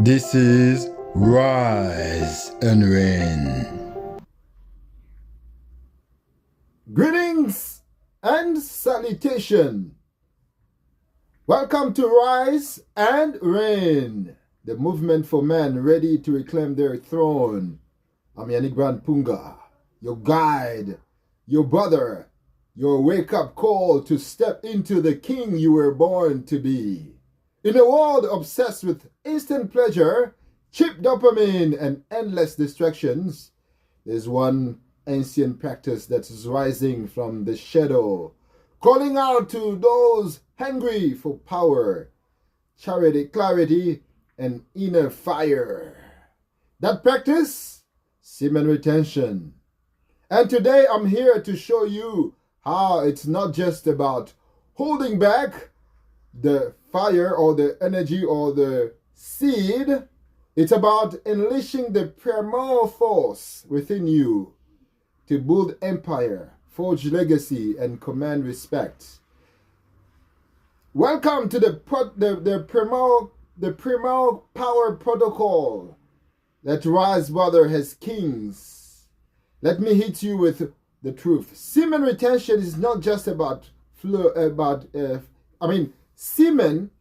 This is Rise and Reign. Greetings and salutation. Welcome to Rise and Reign, the movement for men ready to reclaim their throne. I'm Yannick Brand Punga, your guide, your brother, your wake-up call to step into the king you were born to be. In a world obsessed with instant pleasure, cheap dopamine, and endless distractions, there's one ancient practice that is rising from the shadow, calling out to those hungry for power, charity, clarity, and inner fire. That practice, semen retention. And today I'm here to show you how it's not just about holding back the fire or the energy or the seed. It's about unleashing the primal force within you to build empire, forge legacy, and command respect. Welcome to the primal power protocol that Rise Brother has kings. Let me hit you with the truth. Semen retention is not just about semen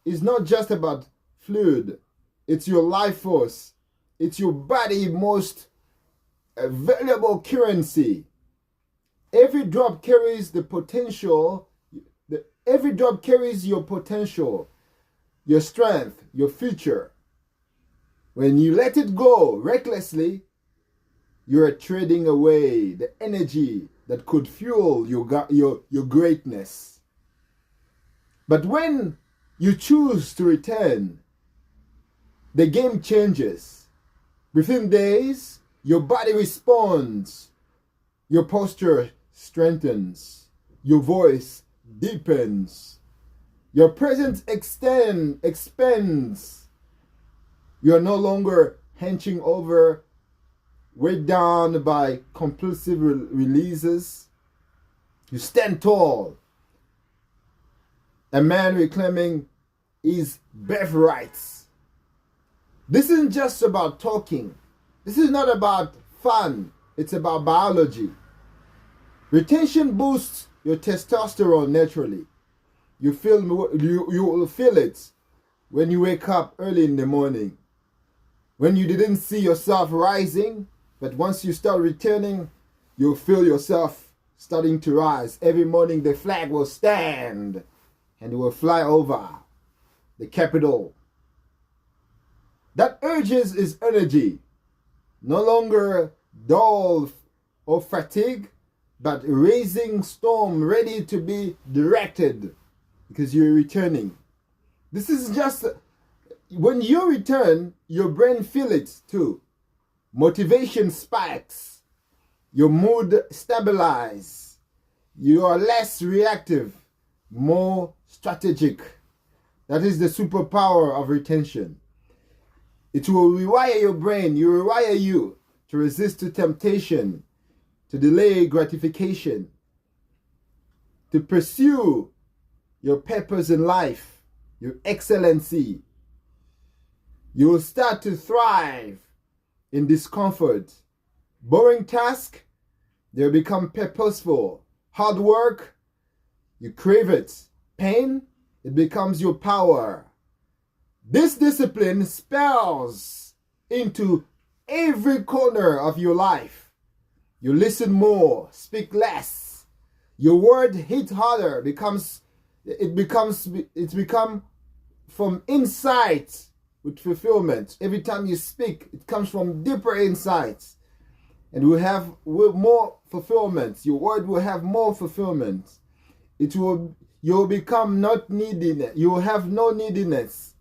is not just about fluid. It's your life force. It's your body's most valuable currency. Every drop carries the potential. Every drop carries your potential, your strength, your future. When you let it go recklessly, you're trading away the energy that could fuel your greatness. But when you choose to return, the game changes. Within days, your body responds, your posture strengthens, your voice deepens, your presence expands. You're no longer henching over, weighed down by compulsive releases. You stand tall. A man reclaiming his birthrights. This isn't just about talking. This is not about fun. It's about biology. Retention boosts your testosterone naturally. You will feel it when you wake up early in the morning. When you didn't see yourself rising, but once you start returning, you'll feel yourself starting to rise. Every morning the flag will stand and it will fly over the capital. That urges is energy, no longer dull or fatigue, but raising storm ready to be directed because you're returning. This is just, when you return, your brain feels it too. Motivation spikes, your mood stabilizes, you are less reactive, more strategic. That is the superpower of retention. It will rewire your brain, rewire you to resist to temptation, to delay gratification, to pursue your purpose in life, your excellency. You will start to thrive in discomfort. Boring tasks, they'll become purposeful. Hard work, you crave it. Pain, it becomes your power. This discipline spills into every corner of your life. You listen more, speak less. Your word hit harder, it's become from insight with fulfillment. Every time you speak, it comes from deeper insights. And we have more fulfillment. Your word will have more fulfillment. You'll become not needy. You will have no neediness.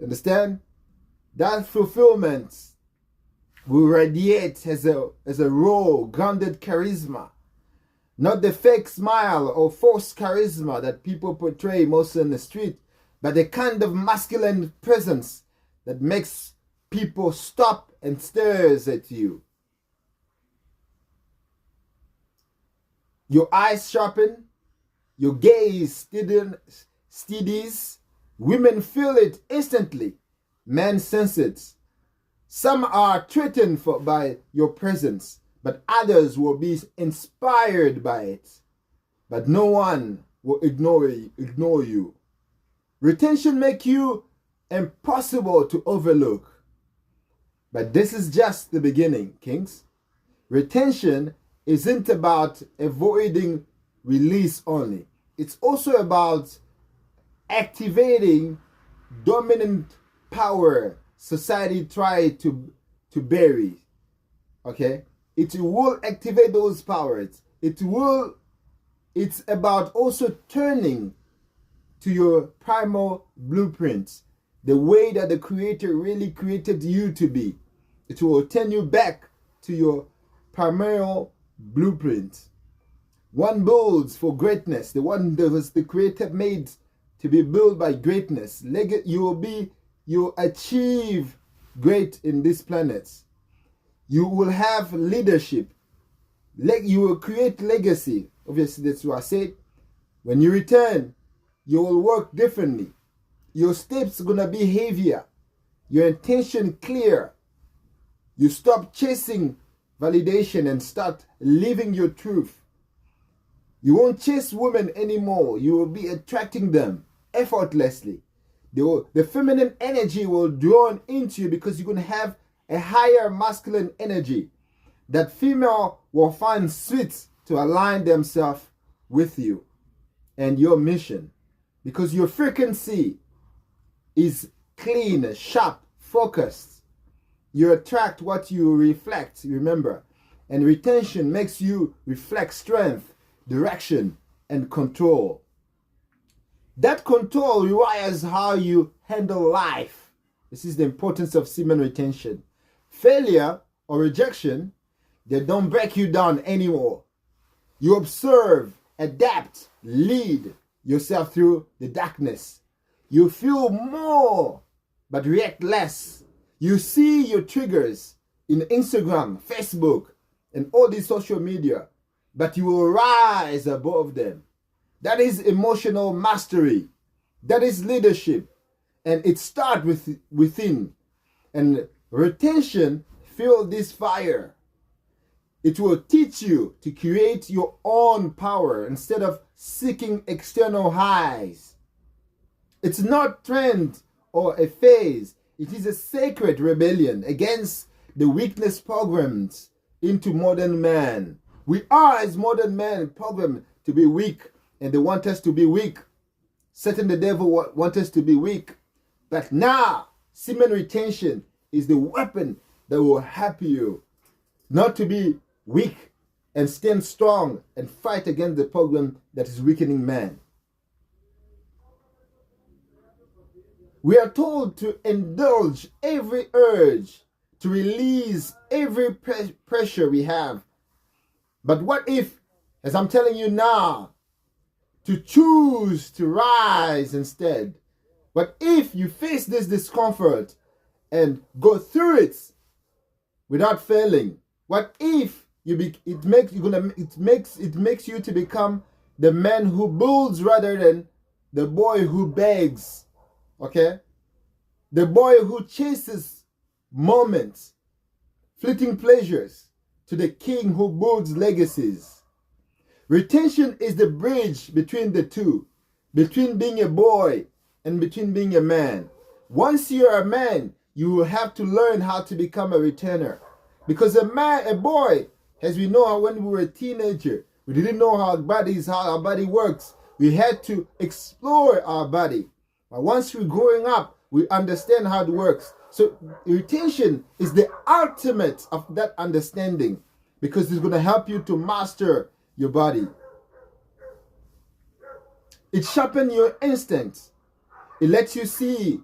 Understand? That fulfillment will radiate as a raw, grounded charisma. Not the fake smile or forced charisma that people portray most in the street, but the kind of masculine presence that makes people stop and stares at you. Your eyes sharpen, your gaze steadies, women feel it instantly. Men sense it. Some are threatened by your presence, but others will be inspired by it. But no one will ignore you. Retention makes you impossible to overlook. But this is just the beginning, kings. Retention isn't about avoiding release only. It's also about activating dominant power society tried to bury. Okay? It will activate those powers. It's about also turning to your primal blueprint, the way that the Creator really created you to be. It will turn you back to your primal blueprint. One builds for greatness, the one that was the Creator made to be built by greatness. You achieve great in this planet. You will have leadership. You will create legacy. Obviously, that's what I said. When you return, you will work differently. Your steps are going to be heavier. Your intention clear. You stop chasing validation and start living your truth. You won't chase women anymore. You will be attracting them effortlessly. The feminine energy will draw into you because you're going to have a higher masculine energy that female will find sweet to align themselves with you and your mission, because your frequency is clean, sharp, focused. You attract what you reflect, remember, and retention makes you reflect strength, direction, and control. That control rewires how you handle life. This is the importance of semen retention. Failure or rejection, they don't break you down anymore. You observe, adapt, lead yourself through the darkness. You feel more, but react less. You see your triggers in Instagram, Facebook, and all these social media, but you will rise above them. That is emotional mastery. That is leadership. And it starts within. And retention fuels this fire. It will teach you to create your own power instead of seeking external highs. It's not trend or a phase. It is a sacred rebellion against the weakness programmed into modern man. We are, as modern men, programmed to be weak, and they want us to be weak. Satan the devil wants us to be weak. But now, semen retention is the weapon that will help you not to be weak and stand strong and fight against the program that is weakening man. We are told to indulge every urge, to release every pressure we have. But what if, as I'm telling you now, to choose to rise instead? But if you face this discomfort and go through it without failing, what if it makes you to become the man who builds rather than the boy who begs? Okay? The boy who chases moments, fleeting pleasures, to the king who builds legacies. Retention is the bridge between the two, between being a boy and between being a man. Once you're a man, you will have to learn how to become a returner. Because a boy, as we know when we were a teenager, we didn't know how our body works. We had to explore our body. But once we're growing up, we understand how it works. So retention is the ultimate of that understanding, because it's going to help you to master your body. It sharpens your instincts. It lets you see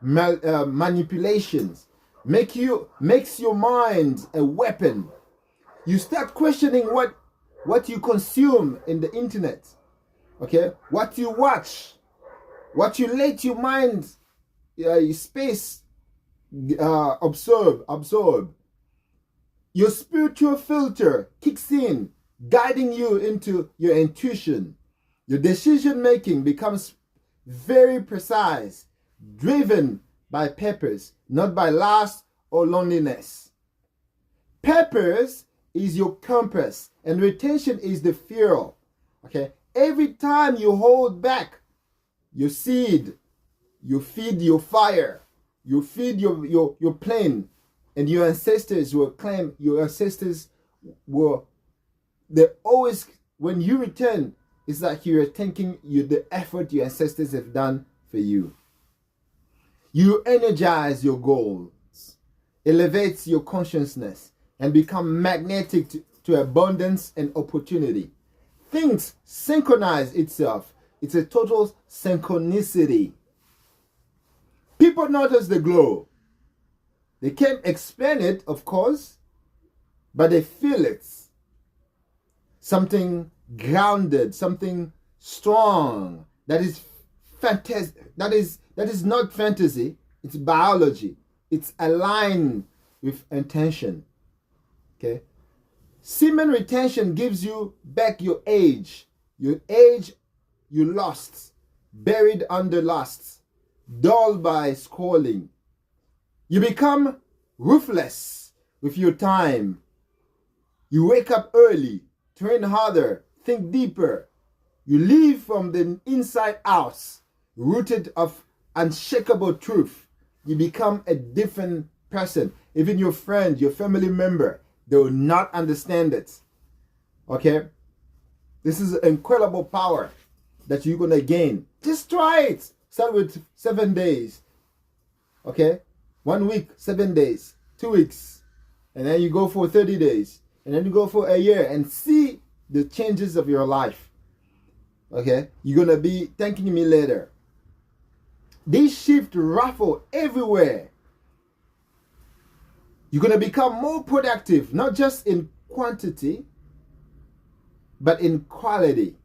manipulations. Makes your mind a weapon. You start questioning what you consume in the internet. Okay? What you watch. What you let your mind space absorb. Your spiritual filter kicks in, guiding you into your intuition. Your decision making becomes very precise, driven by purpose, not by lust or loneliness. Purpose is your compass, and retention is the fuel. Okay? Every time you hold back your seed, you feed your fire, you feed your plane, and your ancestors will claim, they always, when you return, it's like you're thanking the effort your ancestors have done for you. You energize your goals, elevates your consciousness, and become magnetic to abundance and opportunity. Things synchronize itself. It's a total synchronicity. People notice the glow. They can't explain it, of course, but they feel it. Something grounded, something strong, that is fantastic. That is not fantasy, it's biology. It's aligned with intention. Okay? Semen retention gives you back your age. Your age you lost, buried under lust, dulled by scrolling. You become ruthless with your time. You wake up early, train harder, think deeper. You live from the inside out, rooted of unshakable truth. You become a different person. Even your friend, your family member, they will not understand it. Okay? This is incredible power that you're going to gain. Just try it. Start with 7 days. Okay? 1 week, 7 days. 2 weeks. And then you go for 30 days. And then you go for a year and see the changes of your life. Okay? You're going to be thanking me later. This shift ruffle everywhere. You're going to become more productive, not just in quantity, but in quality.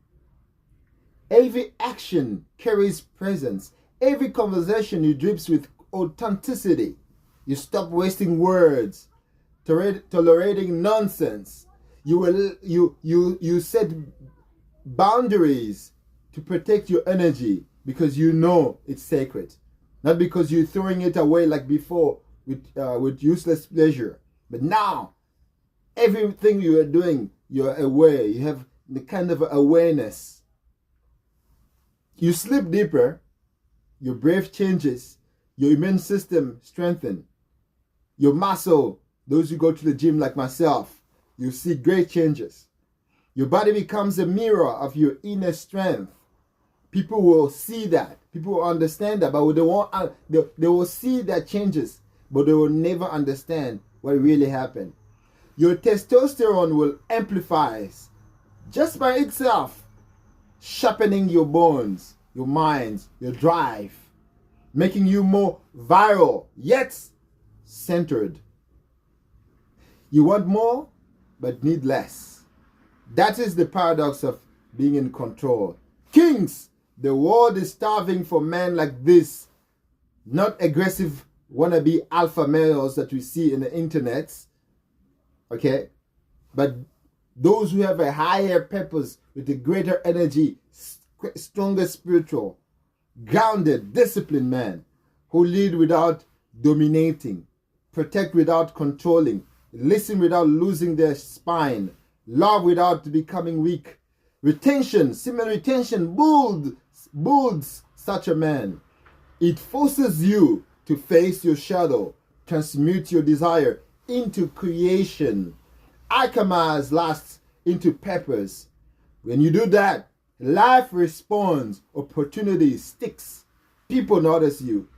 Every action carries presence. Every conversation you drips with authenticity. You stop wasting words, tolerating nonsense. You set boundaries to protect your energy because you know it's sacred, not because you're throwing it away like before with useless pleasure. But now, everything you are doing, you're aware. You have the kind of awareness. You sleep deeper. Your breath changes. Your immune system strengthens. Your muscle, those who go to the gym like myself, you see great changes. Your body becomes a mirror of your inner strength. People will see that. People will understand that, but they will see that changes, but they will never understand what really happened. Your testosterone will amplify just by itself, sharpening your bones, your minds, your drive, making you more viral, yet centered. You want more, but need less. That is the paradox of being in control. Kings, the world is starving for men like this, not aggressive wannabe alpha males that we see in the internet, okay? But those who have a higher purpose with a greater energy, stronger spiritual, grounded, disciplined men who lead without dominating, protect without controlling, listen without losing their spine, love without becoming weak. Retention, semen retention builds such a man. It forces you to face your shadow, transmute your desire into creation, alchemize lust into purpose. When you do that, life responds, opportunity sticks, people notice you,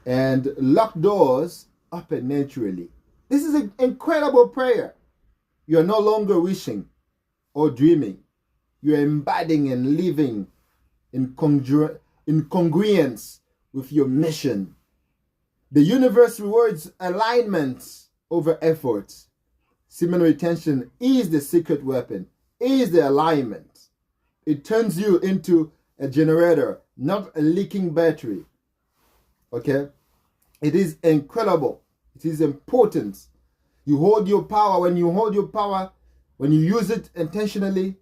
and locked doors open naturally. This is an incredible prayer. You are no longer wishing or dreaming. You are embodying and living in congruence with your mission. The universe rewards alignment over effort. Semen retention is the secret weapon, is the alignment. It turns you into a generator, not a leaking battery. Okay? It is incredible. It is important. You hold your power. When you hold your power, when you use it intentionally,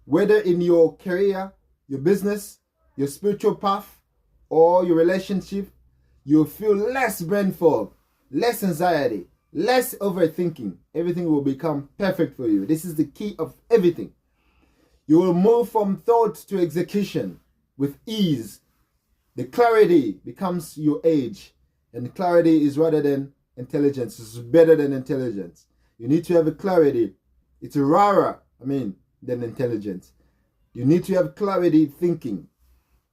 whether in your career, your business, your spiritual path, or your relationship, You'll feel less brain fog, less anxiety, less overthinking. Everything will become perfect for you. This is the key of everything. You will move from thought to execution with ease. The clarity becomes your age. And clarity is rather than intelligence. It's better than intelligence. You need to have a clarity. It's rarer, than intelligence. You need to have clarity thinking.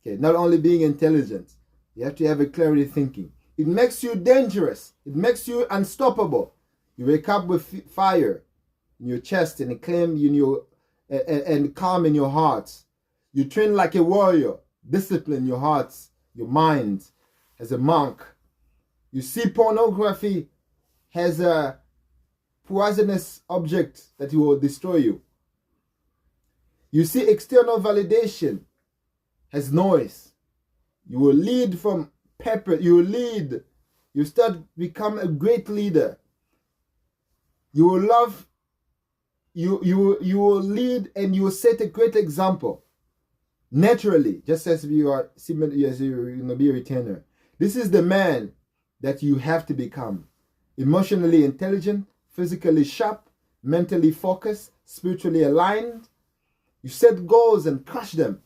Okay, not only being intelligent, you have to have a clarity thinking. It makes you dangerous. It makes you unstoppable. You wake up with fire in your chest and calm in your heart. You train like a warrior. Discipline your hearts, your mind, as a monk. You see pornography as a poisonous object that will destroy you. You see external validation as noise. You will lead from pepper. You will lead. You start become a great leader. You will love. You will lead and you will set a great example. Naturally, just as you are similar, as you're going to be a returner. This is the man that you have to become. Emotionally intelligent, physically sharp, mentally focused, spiritually aligned. You set goals and crush them.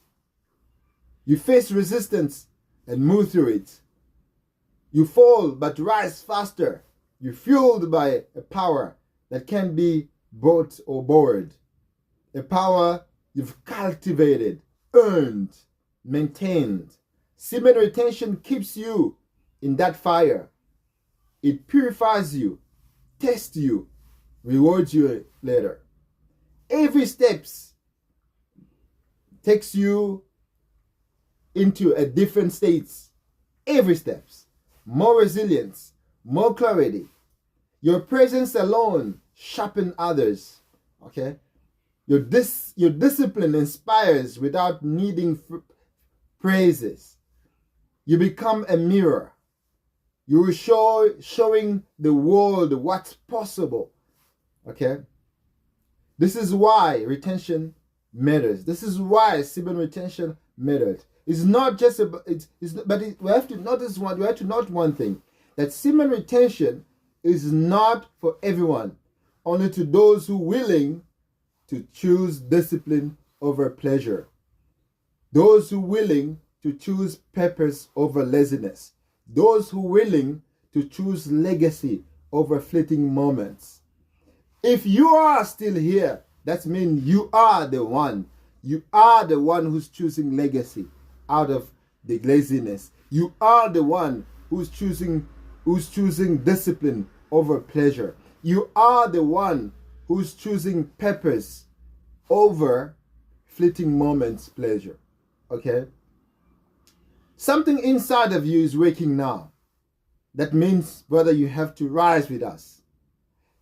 You face resistance and move through it. You fall but rise faster. You're fueled by a power that can be bought or borrowed. A power you've cultivated, earned, maintained. Semen retention keeps you in that fire. It purifies you, tests you, rewards you later. Every steps takes you into a different states. Every steps. More resilience, more clarity. Your presence alone sharpens others. Okay? Your discipline inspires without needing praises. You become a mirror. You are showing the world what's possible. Okay? This is why retention matters. This is why semen retention matters. It's not just about we have to notice one. We have to note one thing: that semen retention is not for everyone, only to those who are willing to choose discipline over pleasure, those who are willing to choose purpose over laziness, those who are willing to choose legacy over fleeting moments. If you are still here, that means you are the one. You are the one who's choosing legacy out of the laziness. You are the one who's choosing discipline over pleasure. You are the one who's choosing purpose over fleeting moments pleasure. Okay? Something inside of you is waking now. That means, brother, you have to rise with us.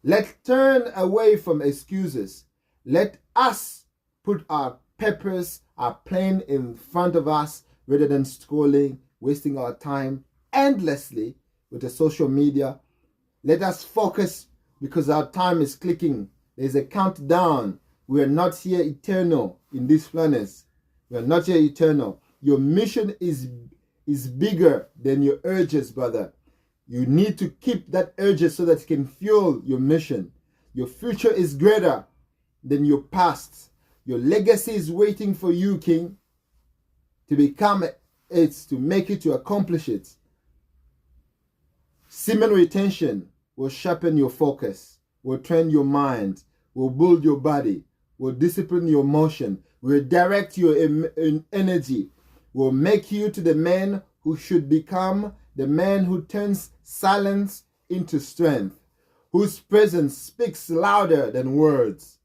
Let's turn away from excuses. Let us put our purpose, our plan in front of us rather than scrolling, wasting our time endlessly with the social media. Let us focus because our time is clicking. There's a countdown. We are not here eternal in this planet. We are not here eternal. Your mission is bigger than your urges, brother. You need to keep that urges so that it can fuel your mission. Your future is greater than your past. Your legacy is waiting for you, King, to become it, to make it, to accomplish it. Semen retention will sharpen your focus, will train your mind, will build your body, will discipline your motion, will direct your energy, will make you to the man who should become, the man who turns silence into strength, whose presence speaks louder than words.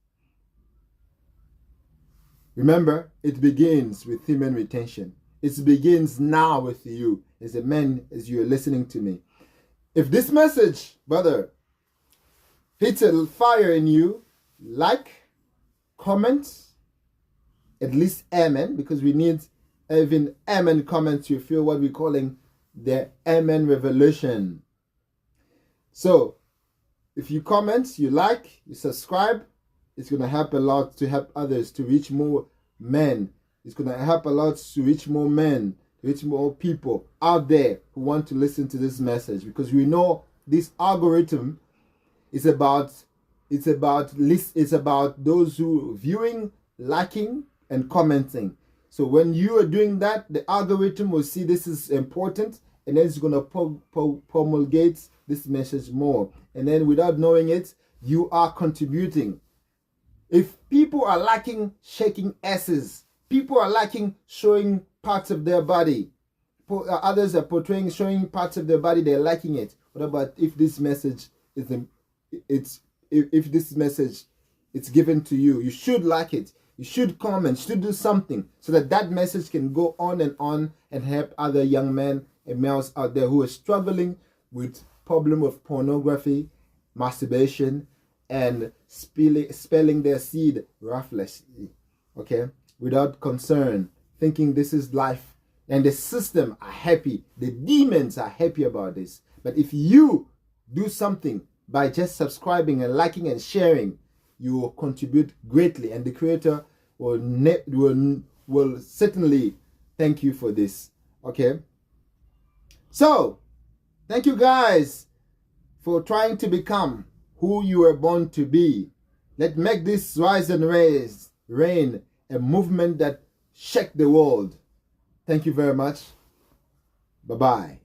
Remember, it begins with semen retention. It begins now with you as a man, as you are listening to me. If this message, brother, hits a fire in you, like, comment, at least amen, because we need even amen comments to feel what we're calling the amen revolution. So, if you comment, you like, you subscribe, it's going to help a lot to help others to reach more men. It's going to help a lot to reach more men reach more people out there who want to listen to this message, because we know this algorithm is about those who viewing, liking, and commenting. So when you are doing that, the algorithm will see this is important, and then it's going to promulgate this message more. And then without knowing it, you are contributing. If people are liking shaking asses, people are liking showing parts of their body, others are portraying showing parts of their body, they're liking it. What about if this message if this message it's given to you? You should like it. You should comment. You should do something so that message can go on and help other young men and males out there who are struggling with problem of pornography, masturbation, and spelling their seed ruthlessly, okay, without concern, thinking this is life, and the system are happy, the demons are happy about this. But if you do something by just subscribing and liking and sharing, you will contribute greatly, and the Creator will certainly thank you for this, okay? So, thank you guys for trying to become who you were born to be. Let's make this rise and reign a movement that shake the world. Thank you very much. Bye-bye.